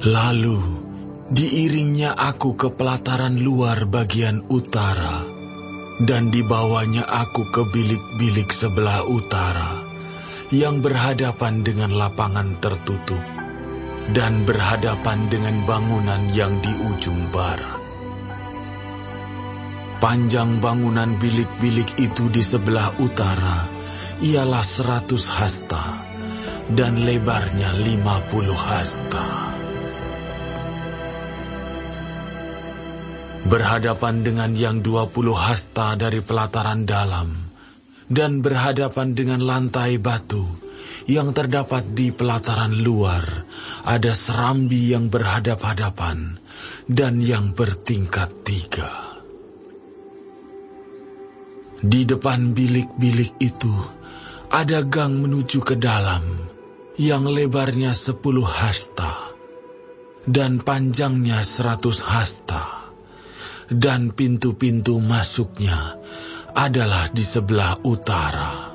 Lalu diiringnya aku ke pelataran luar bagian utara, dan dibawanya aku ke bilik-bilik sebelah utara yang berhadapan dengan lapangan tertutup dan berhadapan dengan bangunan yang di ujung barat. Panjang bangunan bilik-bilik itu di sebelah utara ialah 100 hasta dan lebarnya 50 hasta. Berhadapan dengan yang 20 hasta dari pelataran dalam dan berhadapan dengan lantai batu yang terdapat di pelataran luar, ada serambi yang berhadap-hadapan dan yang bertingkat 3. Di depan bilik-bilik itu ada gang menuju ke dalam yang lebarnya 10 hasta dan panjangnya 100 hasta, dan pintu-pintu masuknya adalah di sebelah utara.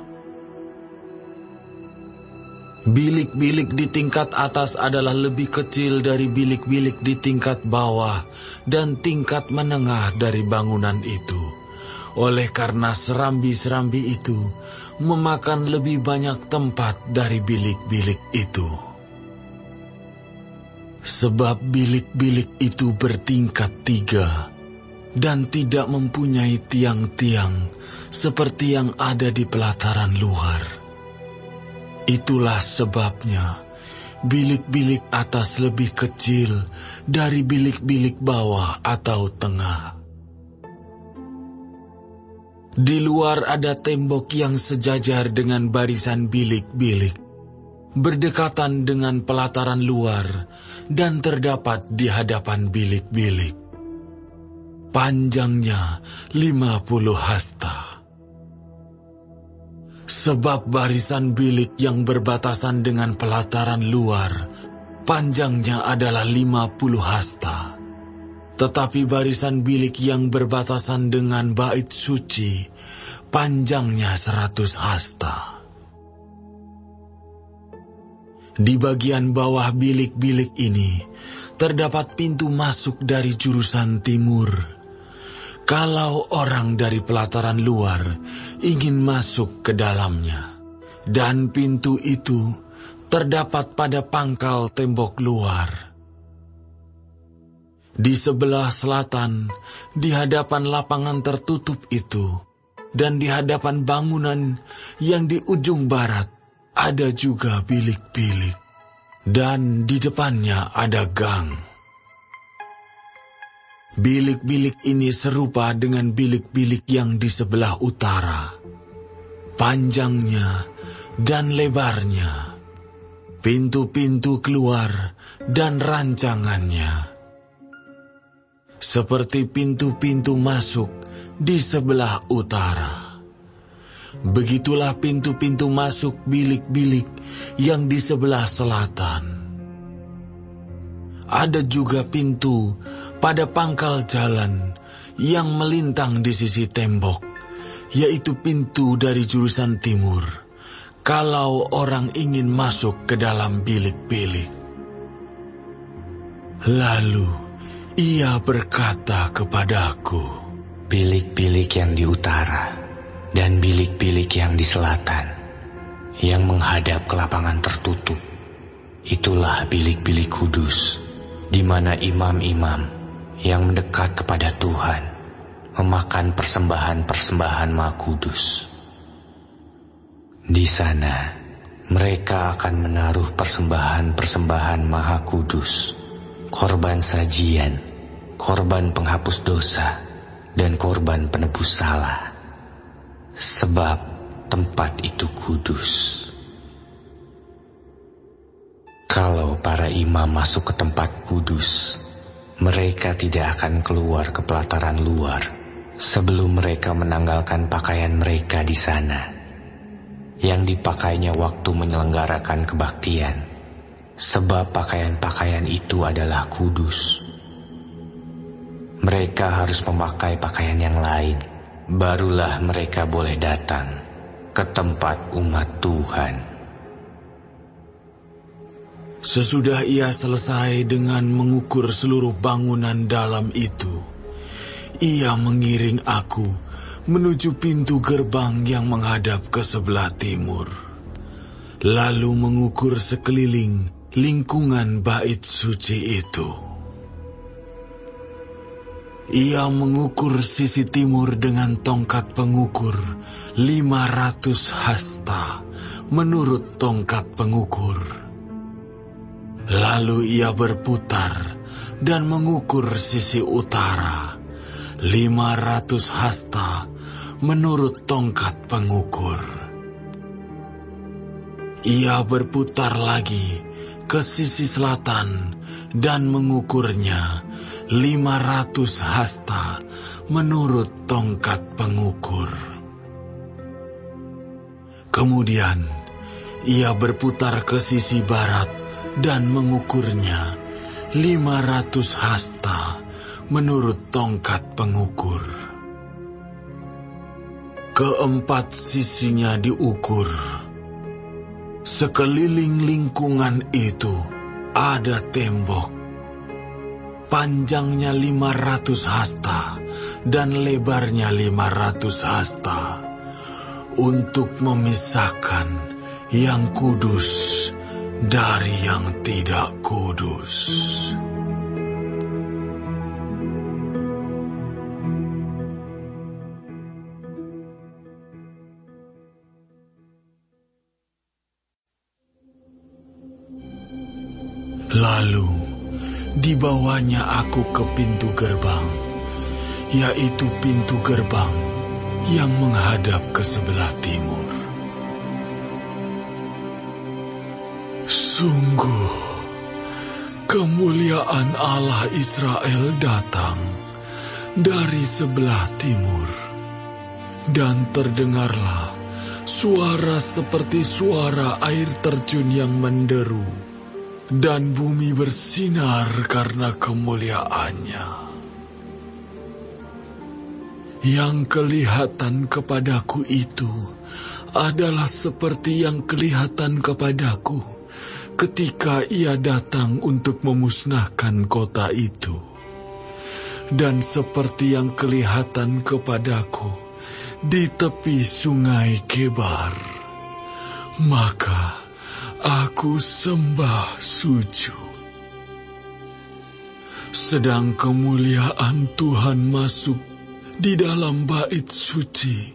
Bilik-bilik di tingkat atas adalah lebih kecil dari bilik-bilik di tingkat bawah dan tingkat menengah dari bangunan itu, oleh karena serambi-serambi itu memakan lebih banyak tempat dari bilik-bilik itu. Sebab bilik-bilik itu bertingkat 3 dan tidak mempunyai tiang-tiang seperti yang ada di pelataran luar. Itulah sebabnya bilik-bilik atas lebih kecil dari bilik-bilik bawah atau tengah. Di luar ada tembok yang sejajar dengan barisan bilik-bilik, berdekatan dengan pelataran luar dan terdapat di hadapan bilik-bilik. Panjangnya 50 hasta. Sebab barisan bilik yang berbatasan dengan pelataran luar, panjangnya adalah 50 hasta. Tetapi barisan bilik yang berbatasan dengan bait suci, panjangnya 100 hasta. Di bagian bawah bilik-bilik ini, terdapat pintu masuk dari jurusan timur. Kalau orang dari pelataran luar ingin masuk ke dalamnya, dan pintu itu terdapat pada pangkal tembok luar. Di sebelah selatan, di hadapan lapangan tertutup itu, dan di hadapan bangunan yang di ujung barat, ada juga bilik-bilik, dan di depannya ada gang. Bilik-bilik ini serupa dengan bilik-bilik yang di sebelah utara, panjangnya dan lebarnya, pintu-pintu keluar dan rancangannya, seperti pintu-pintu masuk di sebelah utara. Begitulah pintu-pintu masuk bilik-bilik yang di sebelah selatan. Ada juga pintu pada pangkal jalan yang melintang di sisi tembok, yaitu pintu dari jurusan timur, kalau orang ingin masuk ke dalam bilik-bilik. Lalu ia berkata kepadaku, bilik-bilik yang di utara dan bilik-bilik yang di selatan, yang menghadap ke lapangan tertutup, itulah bilik-bilik kudus, di mana imam-imam yang mendekat kepada Tuhan memakan persembahan-persembahan Maha Kudus. Di sana mereka akan menaruh persembahan-persembahan Maha Kudus, korban sajian, korban penghapus dosa, dan korban penebus salah, sebab tempat itu kudus. Kalau para imam masuk ke tempat kudus, mereka tidak akan keluar ke pelataran luar sebelum mereka menanggalkan pakaian mereka di sana, yang dipakainya waktu menyelenggarakan kebaktian, sebab pakaian-pakaian itu adalah kudus. Mereka harus memakai pakaian yang lain, barulah mereka boleh datang ke tempat umat Tuhan. Sesudah ia selesai dengan mengukur seluruh bangunan dalam itu, ia mengiring aku menuju pintu gerbang yang menghadap ke sebelah timur, lalu mengukur sekeliling lingkungan bait suci itu. Ia mengukur sisi timur dengan tongkat pengukur 500 hasta menurut tongkat pengukur. Lalu ia berputar dan mengukur sisi utara 500 hasta menurut tongkat pengukur. Ia berputar lagi ke sisi selatan dan mengukurnya 500 hasta menurut tongkat pengukur. Kemudian ia berputar ke sisi barat dan mengukurnya 500 hasta menurut tongkat pengukur. Keempat sisinya diukur. Sekeliling lingkungan itu ada tembok. Panjangnya 500 hasta dan lebarnya 500 hasta untuk memisahkan yang kudus dari yang tidak kudus. Lalu dibawanya aku ke pintu gerbang, yaitu pintu gerbang yang menghadap ke sebelah timur. Sungguh, kemuliaan Allah Israel datang dari sebelah timur, dan terdengarlah suara seperti suara air terjun yang menderu, dan bumi bersinar karena kemuliaannya. Yang kelihatan kepadaku itu adalah seperti yang kelihatan kepadaku ketika ia datang untuk memusnahkan kota itu, dan seperti yang kelihatan kepadaku di tepi sungai Kebar. Maka aku sembah sujud. Sedang kemuliaan Tuhan masuk di dalam bait suci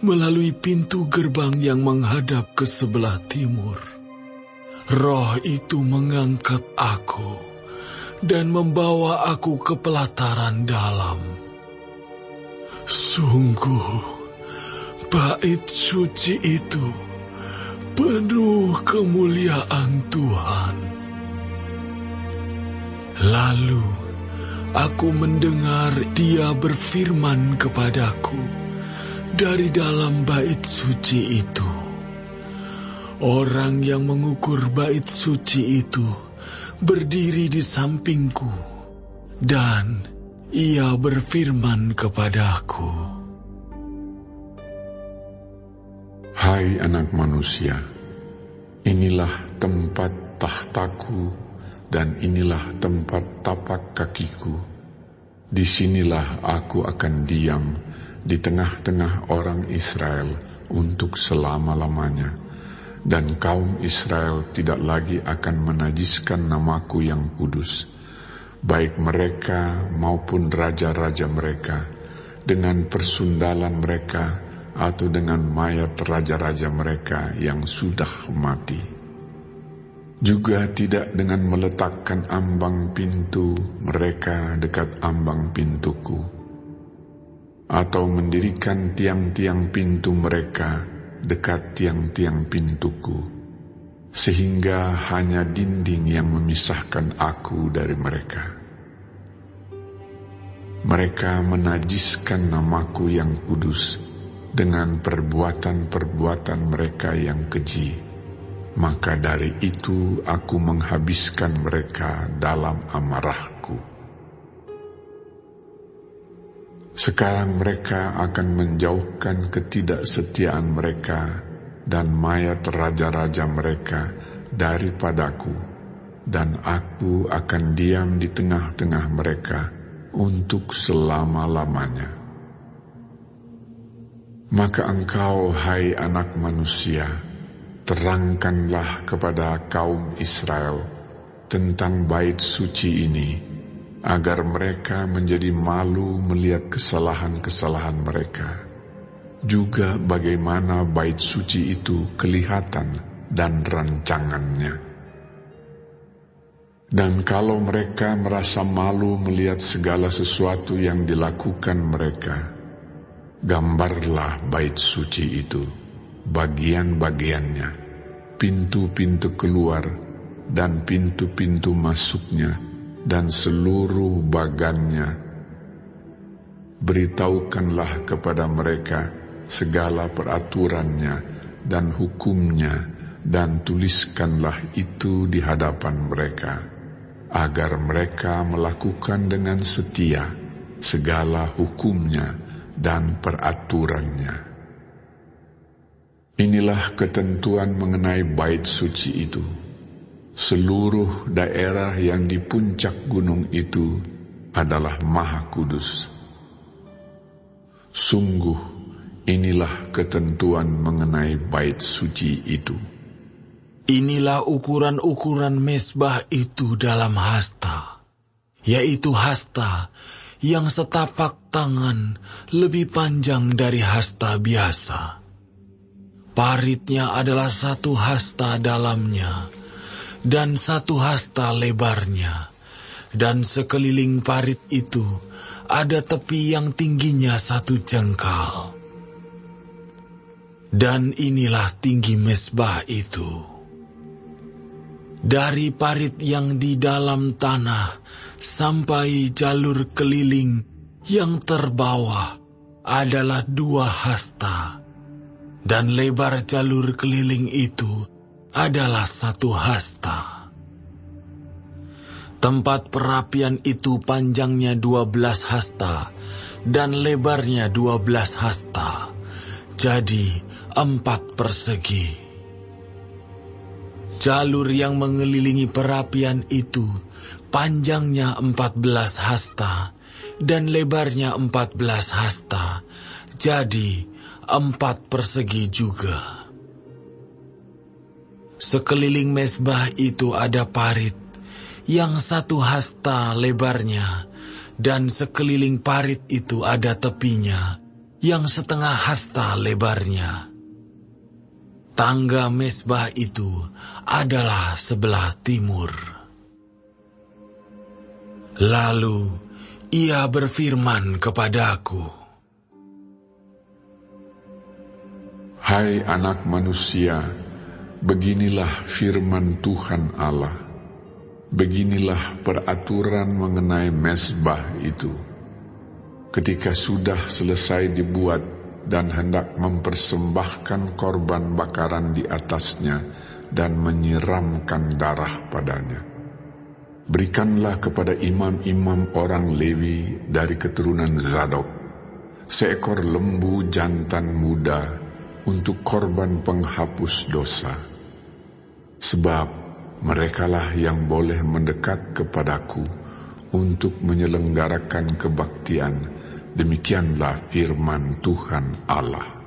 melalui pintu gerbang yang menghadap ke sebelah timur. Roh itu mengangkat aku dan membawa aku ke pelataran dalam. Sungguh, bait suci itu penuh kemuliaan Tuhan. Lalu aku mendengar Dia berfirman kepadaku dari dalam bait suci itu. Orang yang mengukur bait suci itu berdiri di sampingku, dan ia berfirman kepadaku, Hai anak manusia, inilah tempat tahtaku dan inilah tempat tapak kakiku. Disinilah aku akan diam di tengah-tengah orang Israel untuk selama-lamanya, dan kaum Israel tidak lagi akan menajiskan namaku yang kudus, baik mereka maupun raja-raja mereka, dengan persundalan mereka atau dengan mayat raja-raja mereka yang sudah mati. Juga tidak dengan meletakkan ambang pintu mereka dekat ambang pintuku, atau mendirikan tiang-tiang pintu mereka dekat tiang-tiang pintuku, sehingga hanya dinding yang memisahkan aku dari mereka. Mereka menajiskan namaku yang kudus dengan perbuatan-perbuatan mereka yang keji, maka dari itu aku menghabiskan mereka dalam amarahku. Sekarang mereka akan menjauhkan ketidaksetiaan mereka dan mayat raja-raja mereka daripadaku, dan aku akan diam di tengah-tengah mereka untuk selama-lamanya. Maka engkau, hai anak manusia, terangkanlah kepada kaum Israel tentang bait suci ini, agar mereka menjadi malu melihat kesalahan-kesalahan mereka, juga bagaimana bait suci itu kelihatan dan rancangannya. Dan kalau mereka merasa malu melihat segala sesuatu yang dilakukan mereka, gambarlah bait suci itu, bagian-bagiannya, pintu-pintu keluar dan pintu-pintu masuknya, dan seluruh bagannya. Beritahukanlah kepada mereka segala peraturannya dan hukumnya, dan tuliskanlah itu di hadapan mereka, agar mereka melakukan dengan setia segala hukumnya dan peraturannya. Inilah ketentuan mengenai bait suci itu. Seluruh daerah yang di puncak gunung itu adalah maha kudus. Sungguh, inilah ketentuan mengenai bait suci itu. Inilah ukuran-ukuran mezbah itu dalam hasta, yaitu hasta yang setapak tangan lebih panjang dari hasta biasa. Paritnya adalah 1 hasta dalamnya, dan 1 hasta lebarnya, dan sekeliling parit itu ada tepi yang tingginya 1 jengkal. Dan inilah tinggi mezbah itu. Dari parit yang di dalam tanah sampai jalur keliling yang terbawah adalah 2 hasta, dan lebar jalur keliling itu adalah 1 hasta. Tempat perapian itu panjangnya 12 hasta dan lebarnya 12 hasta, jadi 4 persegi. Jalur yang mengelilingi perapian itu panjangnya 14 hasta dan lebarnya 14 hasta, jadi 4 persegi juga. Sekeliling mezbah itu ada parit yang 1 hasta lebarnya, dan sekeliling parit itu ada tepinya yang 1/2 hasta lebarnya. Tangga mezbah itu adalah sebelah timur. Lalu ia berfirman kepadaku, Hai anak manusia, beginilah firman Tuhan Allah. Beginilah peraturan mengenai mezbah itu. Ketika sudah selesai dibuat dan hendak mempersembahkan korban bakaran di atasnya dan menyiramkan darah padanya, berikanlah kepada imam-imam orang Lewi dari keturunan Zadok seekor lembu jantan muda untuk korban penghapus dosa. Sebab merekalah yang boleh mendekat kepadaku untuk menyelenggarakan kebaktian. Demikianlah firman Tuhan Allah.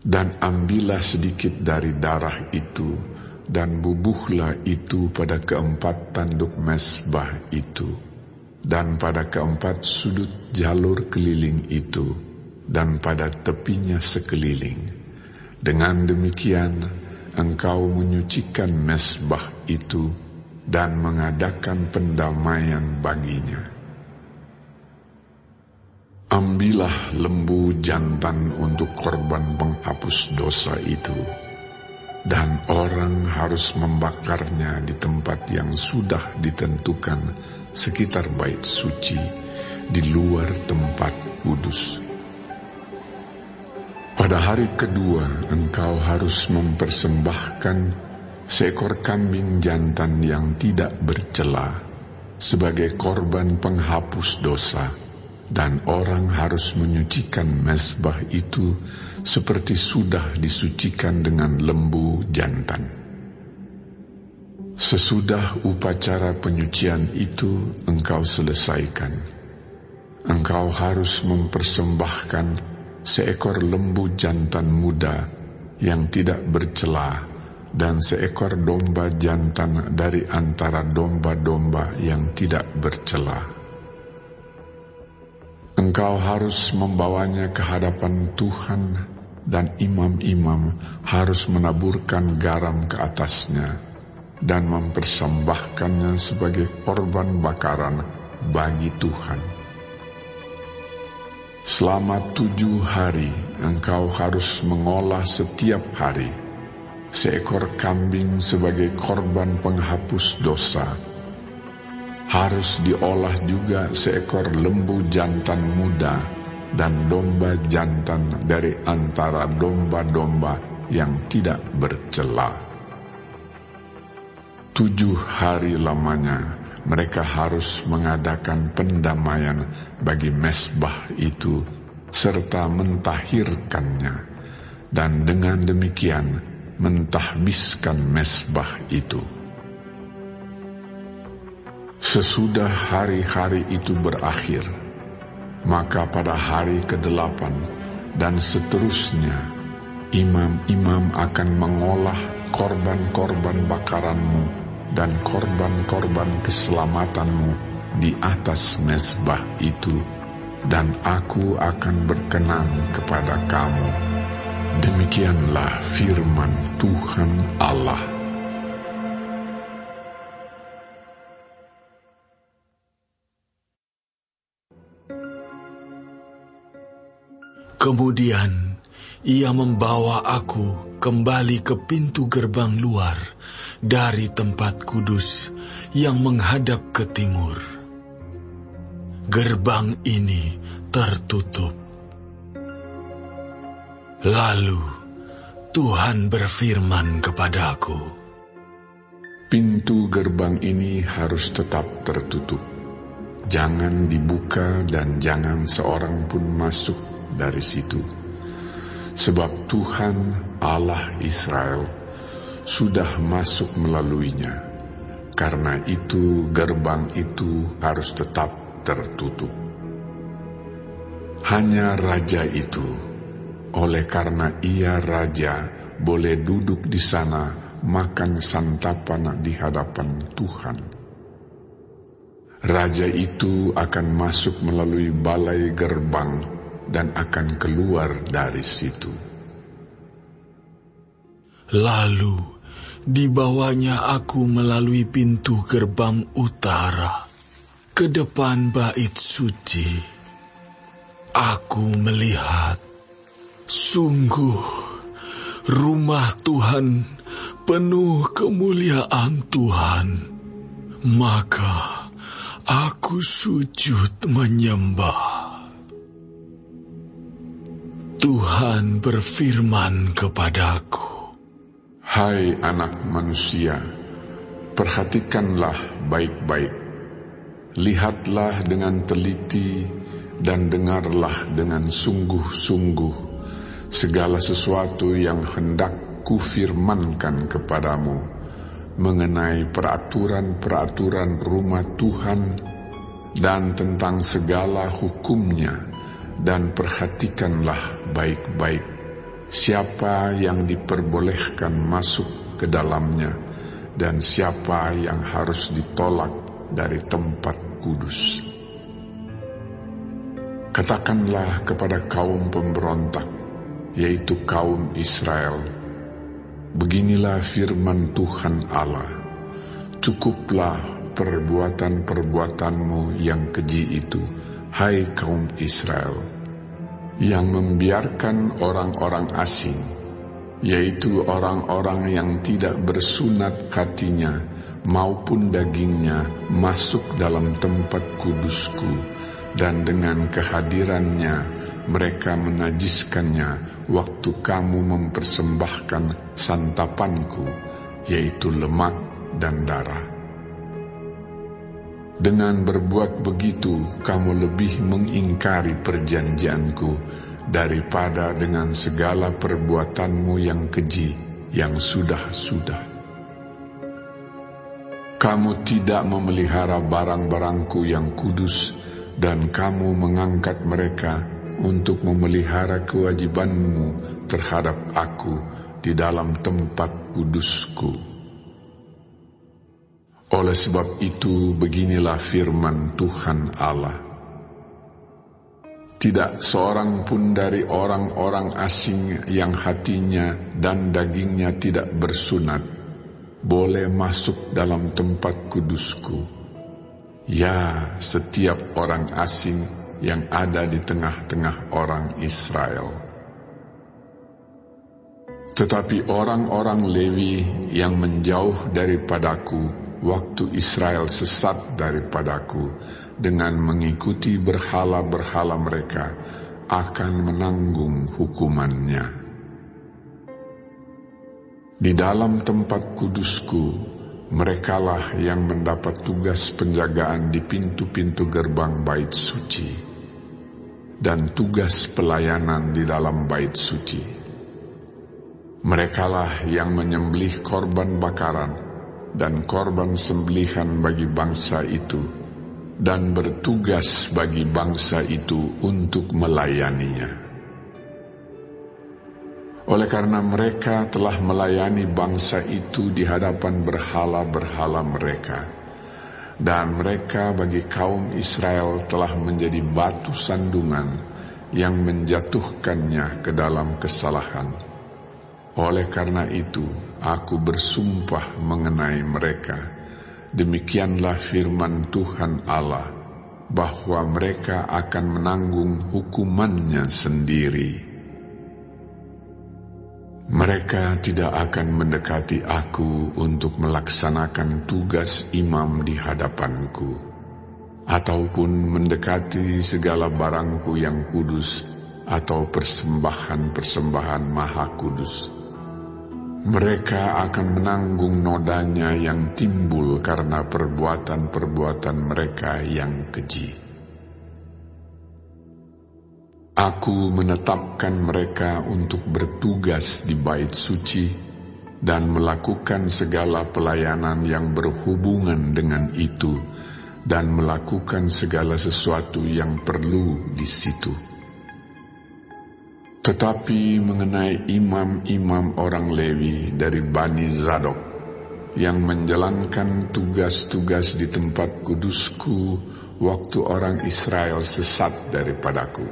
Dan ambillah sedikit dari darah itu, dan bubuhlah itu pada 4 tanduk mezbah itu, dan pada 4 sudut jalur keliling itu, dan pada tepinya sekeliling. Dengan demikian, engkau menyucikan mezbah itu, dan mengadakan pendamaian baginya. Ambillah lembu jantan untuk korban penghapus dosa itu, dan orang harus membakarnya di tempat yang sudah ditentukan sekitar bait suci, di luar tempat kudus. Pada hari kedua engkau harus mempersembahkan seekor kambing jantan yang tidak bercela sebagai korban penghapus dosa. Dan orang harus menyucikan mezbah itu seperti sudah disucikan dengan lembu jantan. Sesudah upacara penyucian itu engkau selesaikan, engkau harus mempersembahkan seekor lembu jantan muda yang tidak bercela dan seekor domba jantan dari antara domba-domba yang tidak bercela. Engkau harus membawanya ke hadapan Tuhan, dan imam-imam harus menaburkan garam ke atasnya dan mempersembahkannya sebagai korban bakaran bagi Tuhan. Selama 7 hari engkau harus mengolah setiap hari seekor kambing sebagai korban penghapus dosa. Harus diolah juga seekor lembu jantan muda dan domba jantan dari antara domba-domba yang tidak bercela. 7 hari lamanya mereka harus mengadakan pendamaian bagi mezbah itu serta mentahirkannya, dan dengan demikian mentahbiskan mezbah itu. Sesudah hari-hari itu berakhir, maka pada hari ke-8 dan seterusnya, imam-imam akan mengolah korban-korban bakaranmu dan korban-korban keselamatanmu di atas mezbah itu, dan aku akan berkenan kepada kamu. Demikianlah firman Tuhan Allah. Kemudian ia membawa aku kembali ke pintu gerbang luar dari tempat kudus yang menghadap ke timur. Gerbang ini tertutup. Lalu Tuhan berfirman kepadaku, pintu gerbang ini harus tetap tertutup. Jangan dibuka dan jangan seorang pun masuk dari situ. Sebab Tuhan Allah Israel sudah masuk melaluinya. Karena itu gerbang itu harus tetap tertutup. Hanya raja itu, oleh karena ia raja, boleh duduk di sana makan santapan di hadapan Tuhan. Raja itu akan masuk melalui balai gerbang dan akan keluar dari situ. Lalu dibawanya aku melalui pintu gerbang utara ke depan bait suci. Aku melihat, sungguh rumah Tuhan penuh kemuliaan Tuhan. Maka aku sujud menyembah. Tuhan berfirman kepadaku, hai anak manusia, perhatikanlah baik-baik. Lihatlah dengan teliti dan dengarlah dengan sungguh-sungguh segala sesuatu yang hendak kufirmankan kepadamu mengenai peraturan-peraturan rumah Tuhan dan tentang segala hukumnya. Dan perhatikanlah baik-baik siapa yang diperbolehkan masuk ke dalamnya dan siapa yang harus ditolak dari tempat kudus. Katakanlah kepada kaum pemberontak, yaitu kaum Israel, beginilah firman Tuhan Allah, cukuplah perbuatan-perbuatanmu yang keji itu, hai kaum Israel, yang membiarkan orang-orang asing, yaitu orang-orang yang tidak bersunat hatinya maupun dagingnya, masuk dalam tempat kudusku, dan dengan kehadirannya mereka menajiskannya waktu kamu mempersembahkan santapanku, yaitu lemak dan darah. Dengan berbuat begitu, kamu lebih mengingkari perjanjianku daripada dengan segala perbuatanmu yang keji yang sudah-sudah. Kamu tidak memelihara barang-barangku yang kudus, dan kamu mengangkat mereka untuk memelihara kewajibanmu terhadap aku di dalam tempat kudusku. Oleh sebab itu, beginilah firman Tuhan Allah. Tidak seorang pun dari orang-orang asing yang hatinya dan dagingnya tidak bersunat boleh masuk dalam tempat kudusku. Ya, setiap orang asing yang ada di tengah-tengah orang Israel. Tetapi orang-orang Lewi yang menjauh daripadaku waktu Israel sesat daripadaku dengan mengikuti berhala-berhala mereka akan menanggung hukumannya. Di dalam tempat kudusku, merekalah yang mendapat tugas penjagaan di pintu-pintu gerbang bait suci dan tugas pelayanan di dalam bait suci. Merekalah yang menyembelih korban bakaran dan korban sembelihan bagi bangsa itu dan bertugas bagi bangsa itu untuk melayaninya. Oleh karena mereka telah melayani bangsa itu di hadapan berhala-berhala mereka, dan mereka bagi kaum Israel telah menjadi batu sandungan yang menjatuhkannya ke dalam kesalahan. Oleh karena itu, aku bersumpah mengenai mereka, demikianlah firman Tuhan Allah, bahwa mereka akan menanggung hukumannya sendiri. Mereka tidak akan mendekati aku untuk melaksanakan tugas imam di hadapanku, ataupun mendekati segala barangku yang kudus atau persembahan-persembahan maha kudus. Mereka akan menanggung nodanya yang timbul karena perbuatan-perbuatan mereka yang keji. Aku menetapkan mereka untuk bertugas di bait suci dan melakukan segala pelayanan yang berhubungan dengan itu dan melakukan segala sesuatu yang perlu di situ. Tetapi mengenai imam-imam orang Lewi dari Bani Zadok yang menjalankan tugas-tugas di tempat kudusku waktu orang Israel sesat daripadaku,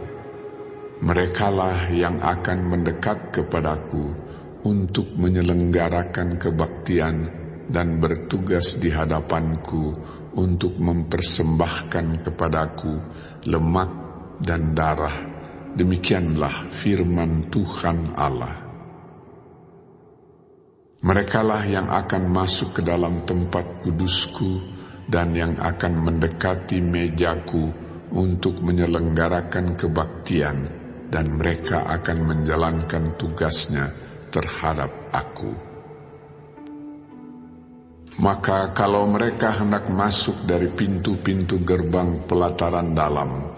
merekalah yang akan mendekat kepadaku untuk menyelenggarakan kebaktian dan bertugas di hadapanku untuk mempersembahkan kepadaku lemak dan darah. Demikianlah firman Tuhan Allah. Merekalah yang akan masuk ke dalam tempat kudusku dan yang akan mendekati mejaku untuk menyelenggarakan kebaktian, dan mereka akan menjalankan tugasnya terhadap aku. Maka kalau mereka hendak masuk dari pintu-pintu gerbang pelataran dalam,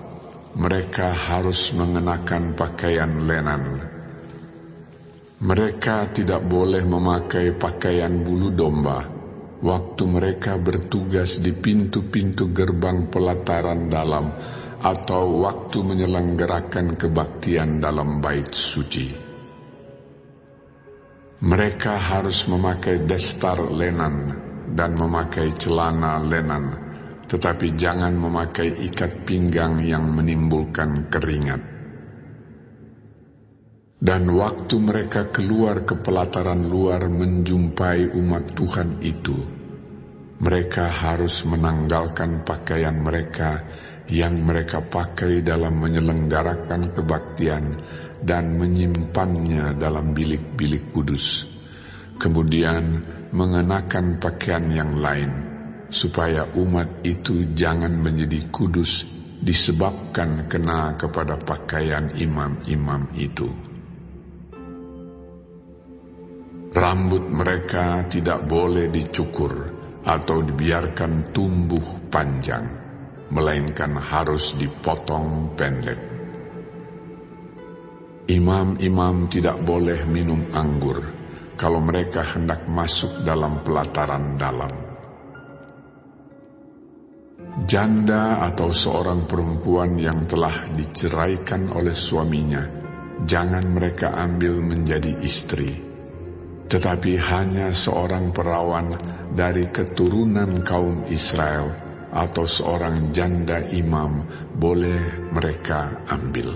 mereka harus mengenakan pakaian lenan. Mereka tidak boleh memakai pakaian bulu domba waktu mereka bertugas di pintu-pintu gerbang pelataran dalam atau waktu menyelenggarakan kebaktian dalam bait suci. Mereka harus memakai destar lenan dan memakai celana lenan, tetapi jangan memakai ikat pinggang yang menimbulkan keringat. Dan waktu mereka keluar ke pelataran luar menjumpai umat Tuhan itu, mereka harus menanggalkan pakaian mereka yang mereka pakai dalam menyelenggarakan kebaktian dan menyimpannya dalam bilik-bilik kudus. Kemudian mengenakan pakaian yang lain, supaya umat itu jangan menjadi kudus disebabkan kena kepada pakaian imam-imam itu. Rambut mereka tidak boleh dicukur atau dibiarkan tumbuh panjang, melainkan harus dipotong pendek. Imam-imam tidak boleh minum anggur kalau mereka hendak masuk dalam pelataran dalam. Janda atau seorang perempuan yang telah diceraikan oleh suaminya, jangan mereka ambil menjadi istri. Tetapi hanya seorang perawan dari keturunan kaum Israel atau seorang janda imam boleh mereka ambil.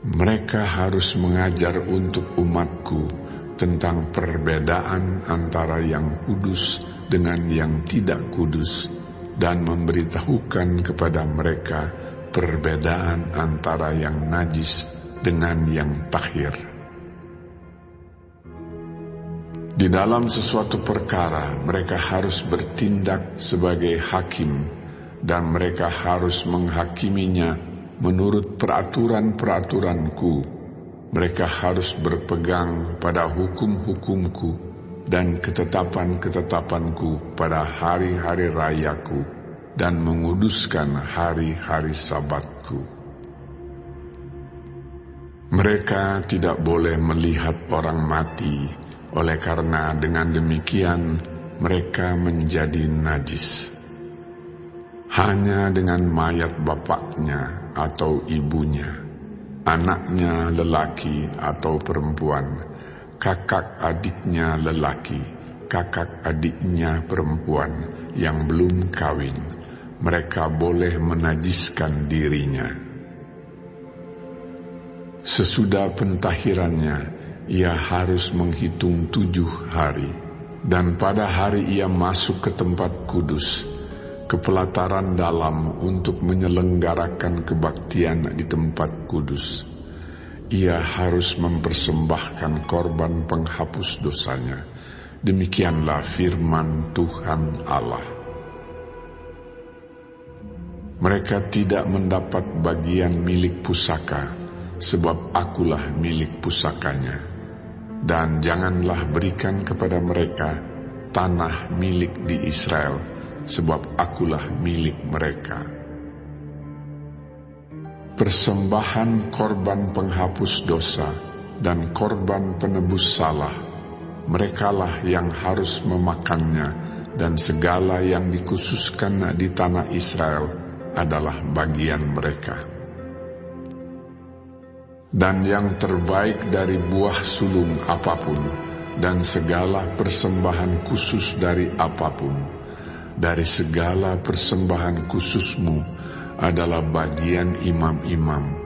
Mereka harus mengajar untuk umatku tentang perbedaan antara yang kudus dengan yang tidak kudus, dan memberitahukan kepada mereka perbedaan antara yang najis dengan yang tahir. Di dalam sesuatu perkara, mereka harus bertindak sebagai hakim, dan mereka harus menghakiminya menurut peraturan-peraturanku. Mereka harus berpegang pada hukum-hukumku dan ketetapan-ketetapanku pada hari-hari rayaku, dan menguduskan hari-hari sabatku. Mereka tidak boleh melihat orang mati, oleh karena dengan demikian mereka menjadi najis. Hanya dengan mayat bapaknya atau ibunya, anaknya lelaki atau perempuan, kakak adiknya lelaki, kakak adiknya perempuan yang belum kawin, mereka boleh menajiskan dirinya. Sesudah pentahirannya, ia harus menghitung 7 hari, dan pada hari ia masuk ke tempat kudus, ke pelataran dalam untuk menyelenggarakan kebaktian di tempat kudus. Ia harus mempersembahkan korban penghapus dosanya. Demikianlah firman Tuhan Allah. Mereka tidak mendapat bagian milik pusaka, sebab akulah milik pusakanya. Dan janganlah berikan kepada mereka tanah milik di Israel, sebab akulah milik mereka. Persembahan korban penghapus dosa dan korban penebus salah, merekalah yang harus memakannya, dan segala yang dikhususkan di tanah Israel adalah bagian mereka. Dan yang terbaik dari buah sulung apapun, dan segala persembahan khusus dari apapun, dari segala persembahan khususmu adalah bagian imam-imam,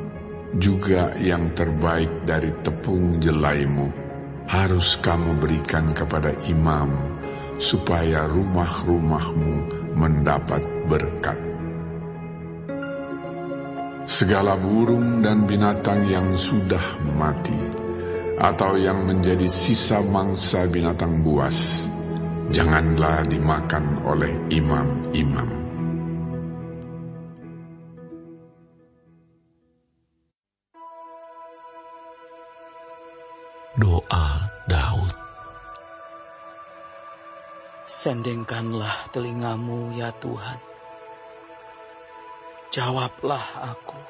juga yang terbaik dari tepung jelaimu harus kamu berikan kepada imam, supaya rumah-rumahmu mendapat berkat. Segala burung dan binatang yang sudah mati, atau yang menjadi sisa mangsa binatang buas, janganlah dimakan oleh imam-imam. Doa Daud. Sendengkanlah telingamu ya Tuhan. Jawablah aku.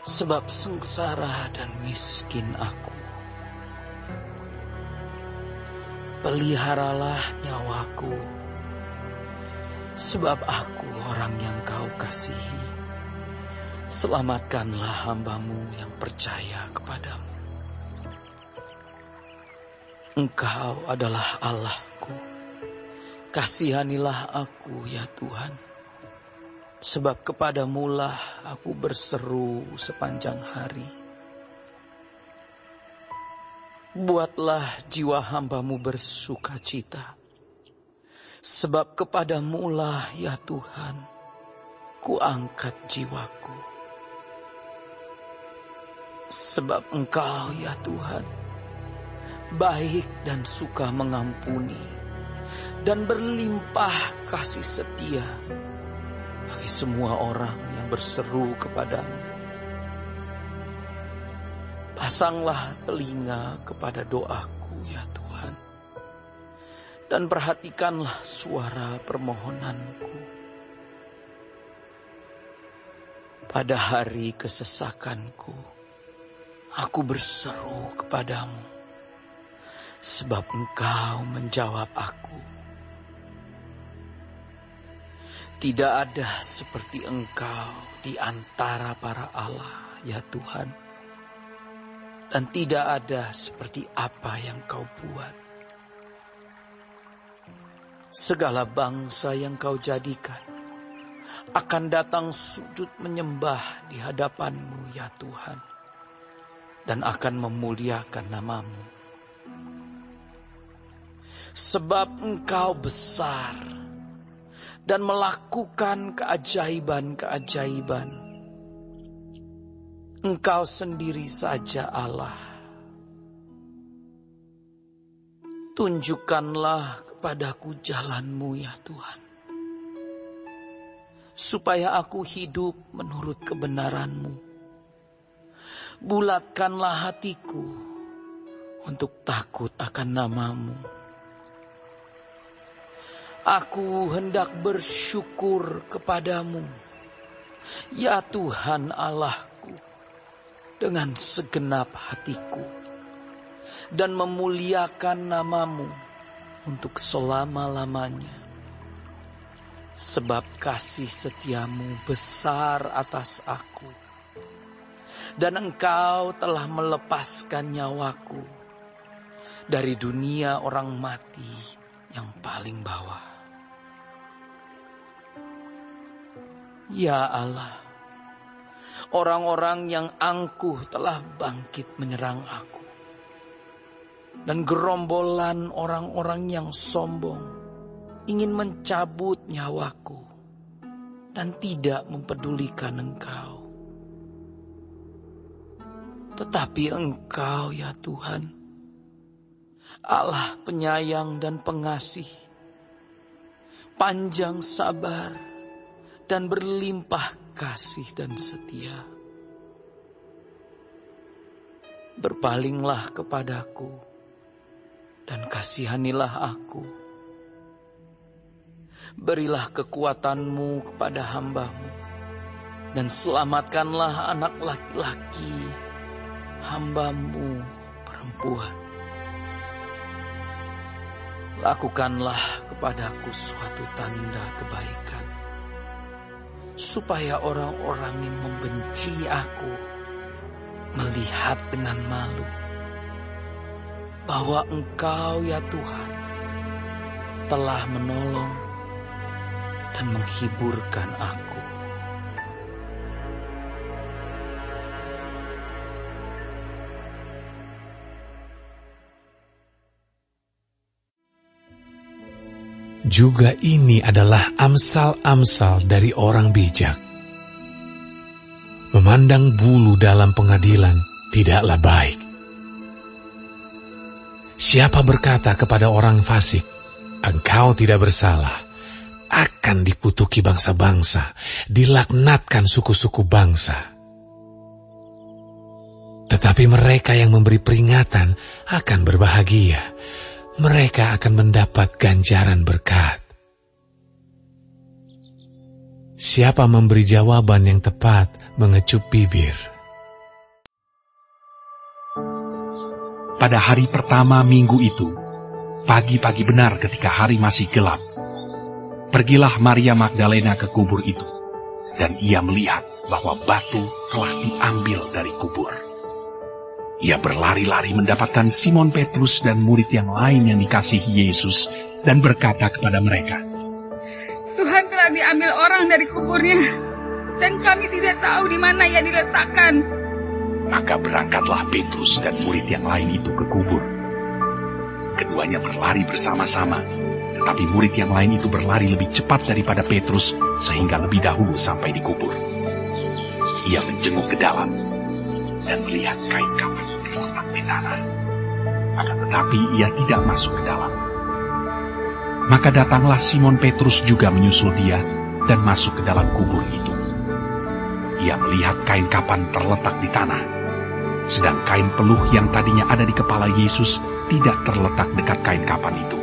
Sebab sengsara dan miskin aku. Peliharalah nyawaku. Sebab aku orang yang kau kasihi. Selamatkanlah hamba-Mu yang percaya kepadamu. Engkau adalah Allahku. Kasihanilah aku ya Tuhan. Sebab kepadamu-lah aku berseru sepanjang hari. Buatlah jiwa hamba-Mu bersukacita. Sebab kepadamu-lah ya Tuhan, ku angkat jiwaku. Sebab Engkau ya Tuhan, baik dan suka mengampuni, dan berlimpah kasih setia bagi semua orang yang berseru kepadamu. Pasanglah telinga kepada doaku ya Tuhan, dan perhatikanlah suara permohonanku. Pada hari kesesakanku, aku berseru kepadamu, sebab Engkau menjawab aku. Tidak ada seperti Engkau di antara para Allah, ya Tuhan. Dan tidak ada seperti apa yang Kau buat. Segala bangsa yang Kau jadikan akan datang sujud menyembah di hadapan-Mu, ya Tuhan. Dan akan memuliakan nama-Mu. Sebab Engkau besar dan melakukan keajaiban-keajaiban. Engkau sendiri saja Allah. Tunjukkanlah kepadaku jalan-Mu, ya Tuhan. Supaya aku hidup menurut kebenaran-Mu. Bulatkanlah hatiku untuk takut akan nama-Mu. Aku hendak bersyukur kepadamu, ya Tuhan Allahku, dengan segenap hatiku, dan memuliakan nama-Mu untuk selama-lamanya. Sebab kasih setia-Mu besar atas aku, dan Engkau telah melepaskan nyawaku dari dunia orang mati yang paling bawah. Ya Allah, orang-orang yang angkuh telah bangkit menyerang aku. Dan gerombolan orang-orang yang sombong ingin mencabut nyawaku dan tidak mempedulikan Engkau. Tetapi Engkau, ya Tuhan, Allah penyayang dan pengasih, panjang sabar, dan berlimpah kasih dan setia. Berpalinglah kepadaku dan kasihanilah aku. Berilah kekuatan-Mu kepada hamba-Mu dan selamatkanlah anak laki-laki hamba-Mu perempuan. Lakukanlah kepadaku suatu tanda kebaikan, supaya orang-orang yang membenci aku melihat dengan malu bahwa Engkau, ya Tuhan, telah menolong dan menghiburkan aku. Juga ini adalah amsal-amsal dari orang bijak. Memandang bulu dalam pengadilan tidaklah baik. Siapa berkata kepada orang fasik, "Engkau tidak bersalah," akan dikutuki bangsa-bangsa, dilaknatkan suku-suku bangsa. Tetapi mereka yang memberi peringatan akan berbahagia. Mereka akan mendapat ganjaran berkat. Siapa memberi jawaban yang tepat mengecup bibir. Pada hari pertama minggu itu, pagi-pagi benar ketika hari masih gelap, pergilah Maria Magdalena ke kubur itu, dan ia melihat bahwa batu telah diambil dari kubur. Ia berlari-lari mendapatkan Simon Petrus dan murid yang lain yang dikasihi Yesus dan berkata kepada mereka, "Tuhan telah diambil orang dari kuburnya, dan kami tidak tahu di mana ia diletakkan." Maka berangkatlah Petrus dan murid yang lain itu ke kubur. Keduanya berlari bersama-sama, tetapi murid yang lain itu berlari lebih cepat daripada Petrus sehingga lebih dahulu sampai di kubur. Ia menjenguk ke dalam dan melihat kain kafan terletak di tanah. Akan tetapi ia tidak masuk ke dalam. Maka datanglah Simon Petrus juga menyusul dia dan masuk ke dalam kubur itu. Ia melihat kain kapan terletak di tanah, sedang kain peluh yang tadinya ada di kepala Yesus tidak terletak dekat kain kapan itu,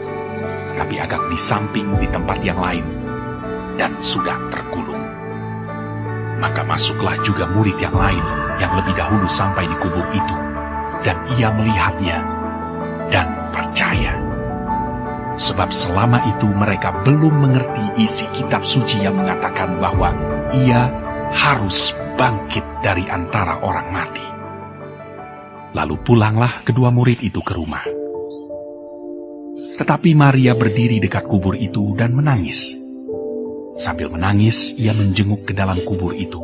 tetapi agak di samping di tempat yang lain, dan sudah tergulung. Maka masuklah juga murid yang lain yang lebih dahulu sampai di kubur itu, dan ia melihatnya dan percaya. Sebab selama itu mereka belum mengerti isi kitab suci yang mengatakan bahwa ia harus bangkit dari antara orang mati. Lalu pulanglah kedua murid itu ke rumah. Tetapi Maria berdiri dekat kubur itu dan menangis. Sambil menangis, ia menjenguk ke dalam kubur itu.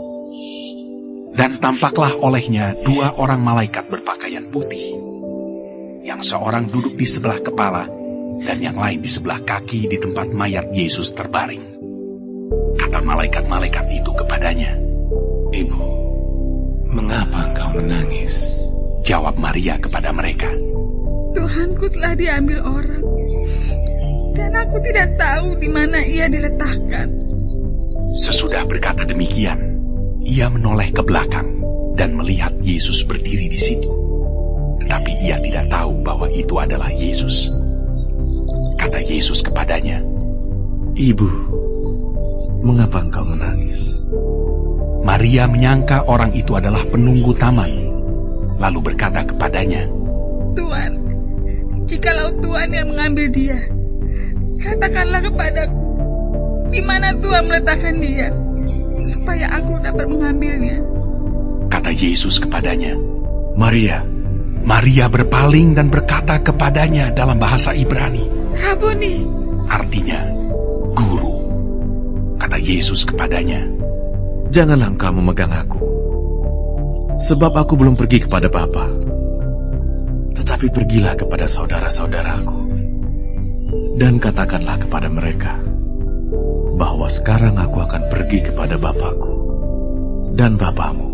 Dan tampaklah olehnya 2 orang malaikat berpakaian putih. Yang seorang duduk di sebelah kepala, dan yang lain di sebelah kaki di tempat mayat Yesus terbaring. Kata malaikat-malaikat itu kepadanya, "Ibu, mengapa engkau menangis?" Jawab Maria kepada mereka, Tuhanku telah diambil orang, dan aku tidak tahu di mana ia diletakkan. Sesudah berkata demikian, ia menoleh ke belakang dan melihat Yesus berdiri di situ. Tetapi ia tidak tahu bahwa itu adalah Yesus. Kata Yesus kepadanya, "Ibu, mengapa engkau menangis?" Maria menyangka orang itu adalah penunggu taman, lalu berkata kepadanya, Tuhan, jikalau Tuhan yang mengambil dia, katakanlah kepadaku, di mana Tuhan meletakkan dia, supaya aku dapat mengambilnya. Kata Yesus kepadanya, "Maria." Maria berpaling dan berkata kepadanya dalam bahasa Ibrani, Rabuni, artinya, Guru. Kata Yesus kepadanya, "Janganlah engkau memegang aku, sebab aku belum pergi kepada Bapa. Tetapi pergilah kepada saudara-saudaraku, dan katakanlah kepada mereka, bahwa sekarang aku akan pergi kepada Bapakku dan Bapamu,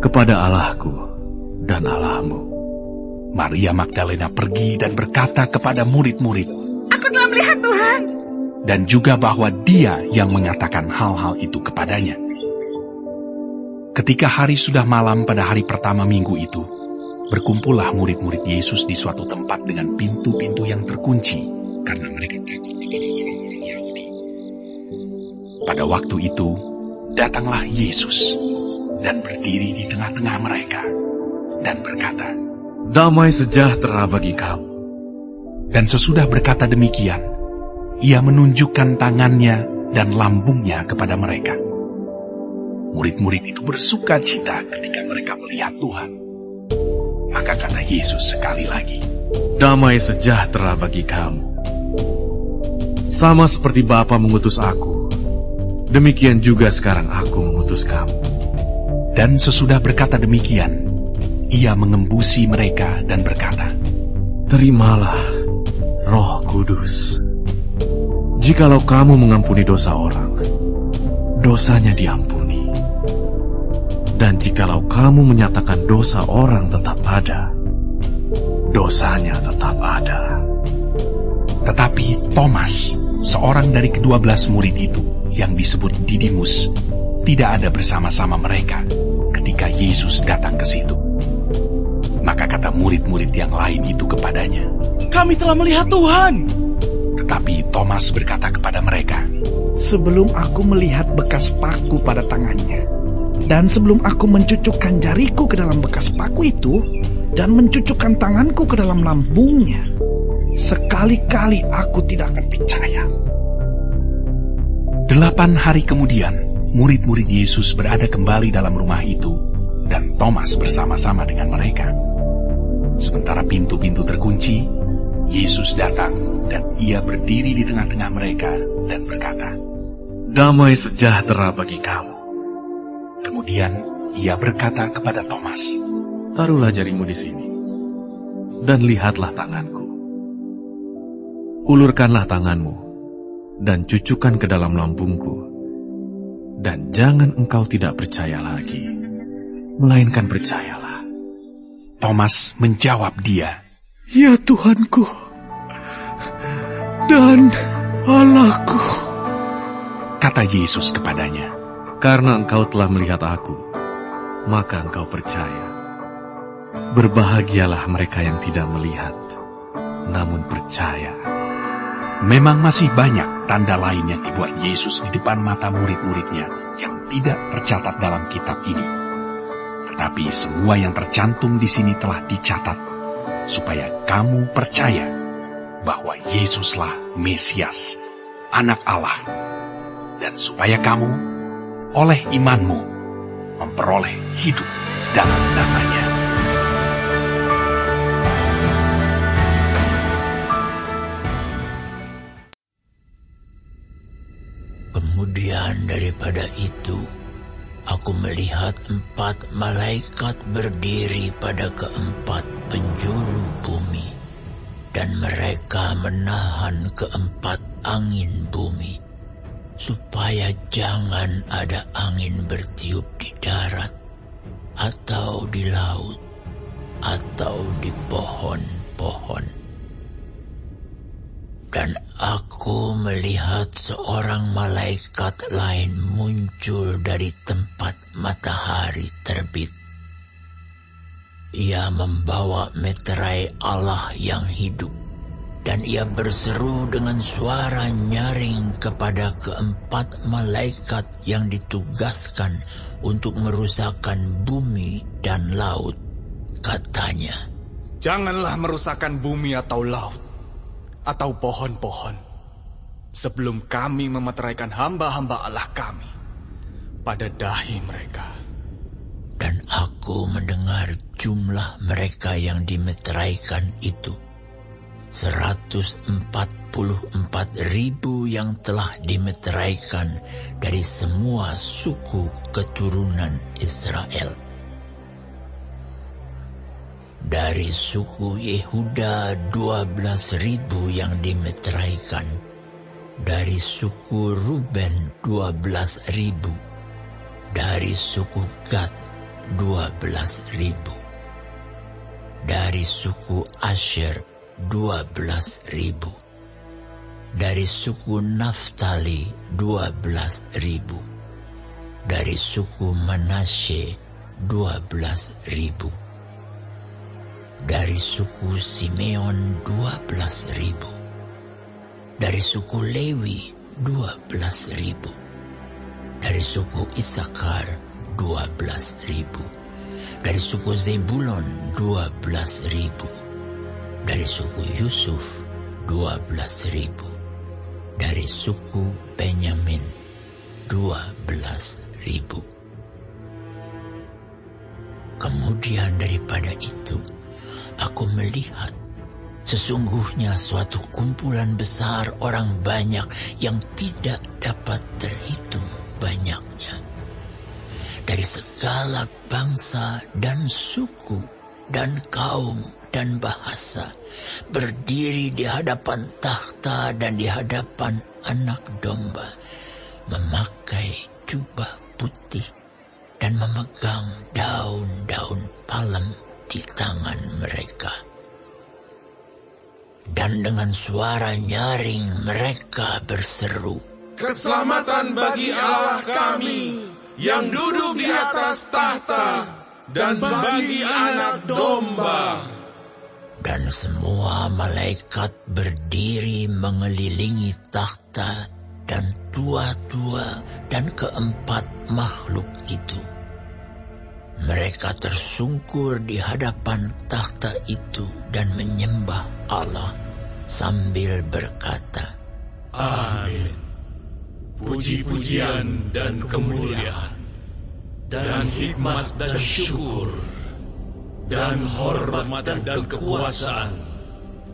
kepada Allahku dan Allahmu." Maria Magdalena pergi dan berkata kepada murid-murid, aku telah melihat Tuhan. dan juga bahwa Dia yang mengatakan hal-hal itu kepadanya. Ketika hari sudah malam pada hari pertama minggu itu, berkumpullah murid-murid Yesus di suatu tempat dengan pintu-pintu yang terkunci, karena mereka takut kepada orang-orang Yahudi. Pada waktu itu, datanglah Yesus dan berdiri di tengah-tengah mereka, dan berkata, "Damai sejahtera bagi kamu." Dan sesudah berkata demikian, ia menunjukkan tangannya dan lambungnya kepada mereka. Murid-murid itu bersuka cita ketika mereka melihat Tuhan. Maka kata Yesus sekali lagi, "Damai sejahtera bagi kamu. Sama seperti Bapa mengutus aku, demikian juga sekarang aku mengutus kamu." Dan sesudah berkata demikian, ia mengembusi mereka dan berkata, "Terimalah Roh Kudus. Jikalau kamu mengampuni dosa orang, dosanya diampuni. Dan jikalau kamu menyatakan dosa orang tetap ada, dosanya tetap ada." Tetapi Thomas, seorang dari ke-12 murid itu, yang disebut Didimus, tidak ada bersama-sama mereka ketika Yesus datang ke situ. Maka kata murid-murid yang lain itu kepadanya, "Kami telah melihat Tuhan." Tetapi Thomas berkata kepada mereka, "Sebelum aku melihat bekas paku pada tangannya, dan sebelum aku mencucukkan jariku ke dalam bekas paku itu, dan mencucukkan tanganku ke dalam lambungnya, sekali-kali aku tidak akan percaya." 8 hari kemudian, murid-murid Yesus berada kembali dalam rumah itu, dan Thomas bersama-sama dengan mereka. Sementara pintu-pintu terkunci, Yesus datang dan ia berdiri di tengah-tengah mereka dan berkata, "Damai sejahtera bagi kamu." Kemudian ia berkata kepada Thomas, "Taruhlah jarimu di sini, dan lihatlah tanganku. Ulurkanlah tanganmu, dan cucukkan ke dalam lambungku. Dan jangan engkau tidak percaya lagi, melainkan percayalah." Thomas menjawab dia, "Ya Tuhanku dan Allahku." Kata Yesus kepadanya, "Karena engkau telah melihat aku, maka engkau percaya. Berbahagialah mereka yang tidak melihat, namun percaya." Memang masih banyak tanda lain yang dibuat Yesus di depan mata murid-muridnya yang tidak tercatat dalam kitab ini. Tetapi semua yang tercantum di sini telah dicatat, supaya kamu percaya bahwa Yesuslah Mesias, Anak Allah, dan supaya kamu, oleh imanmu, memperoleh hidup dalam nama-Nya. Kemudian daripada itu, aku melihat 4 malaikat berdiri pada keempat penjuru bumi, dan mereka menahan keempat angin bumi, supaya jangan ada angin bertiup di darat, atau di laut, atau di pohon-pohon. Dan aku melihat seorang malaikat lain muncul dari tempat matahari terbit. Ia membawa meterai Allah yang hidup, dan ia berseru dengan suara nyaring kepada keempat malaikat yang ditugaskan untuk merusakkan bumi dan laut. Katanya, "Janganlah merusakkan bumi atau laut, atau pohon-pohon, sebelum kami memeteraikan hamba-hamba Allah kami pada dahi mereka." Dan aku mendengar jumlah mereka yang dimeteraikan itu, 144.000 yang telah dimeteraikan dari semua suku keturunan Israel. Dari suku Yehuda 12.000 yang dimeteraikan, dari suku Ruben 12.000, dari suku Gad 12.000, dari suku Asher 12.000, dari suku Naftali 12.000, dari suku Manasye 12.000, dari suku Simeon 12.000, dari suku Lewi 12.000, dari suku Isakar 12.000, dari suku Zebulon 12.000, dari suku Yusuf 12.000, dari suku Benyamin 12.000. Kemudian daripada itu, aku melihat sesungguhnya suatu kumpulan besar orang banyak yang tidak dapat terhitung banyaknya, dari segala bangsa dan suku dan kaum dan bahasa, berdiri di hadapan takhta dan di hadapan Anak Domba, memakai jubah putih dan memegang daun-daun palem di tangan mereka. Dan dengan suara nyaring mereka berseru, "Keselamatan bagi Allah kami yang duduk di atas tahta dan bagi Anak Domba." Dan semua malaikat berdiri mengelilingi takhta dan tua-tua dan keempat makhluk itu. Mereka tersungkur di hadapan takhta itu dan menyembah Allah sambil berkata, "Amin. Puji-pujian dan kemuliaan, dan hikmat dan syukur, dan hormat dan kekuasaan,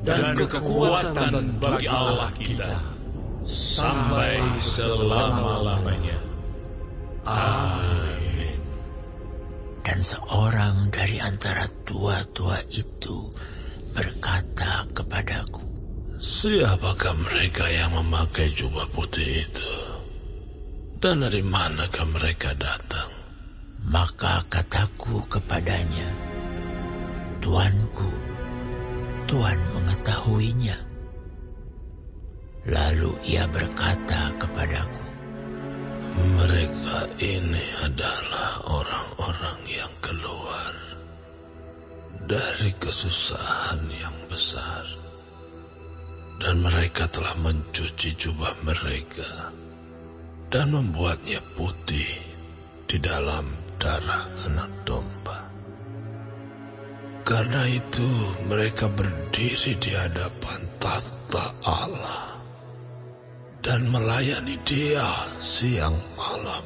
dan kekuatan bagi Allah kita, sampai selama-lamanya. Amin." Dan seorang dari antara tua-tua itu berkata kepadaku, "Siapakah mereka yang memakai jubah putih itu? Dan dari manakah mereka datang?" Maka kataku kepadanya, "Tuanku, Tuhan mengetahuinya." Lalu ia berkata kepadaku, "Mereka ini adalah orang-orang yang keluar dari kesusahan yang besar, dan mereka telah mencuci jubah mereka dan membuatnya putih di dalam darah Anak Domba. Karena itu mereka berdiri di hadapan takhta takhta Allah dan melayani Dia siang malam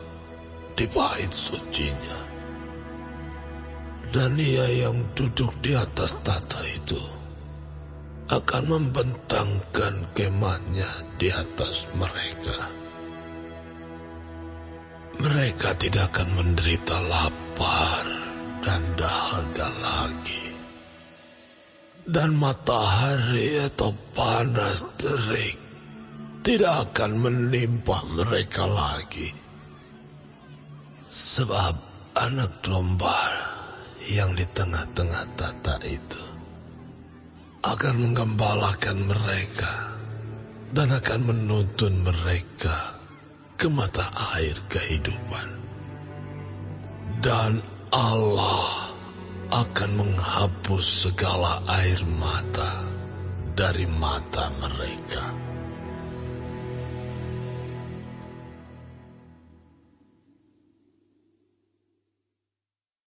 di bait sucinya. Dan Ia yang duduk di atas tahta itu akan membentangkan kemahnya di atas mereka. Mereka tidak akan menderita lapar dan dahaga lagi. Dan matahari atau panas terik tidak akan menimpa mereka lagi. Sebab anak domba yang di tengah-tengah tahta itu akan menggembalakan mereka dan akan menuntun mereka ke mata air kehidupan. Dan Allah akan menghapus segala air mata dari mata mereka.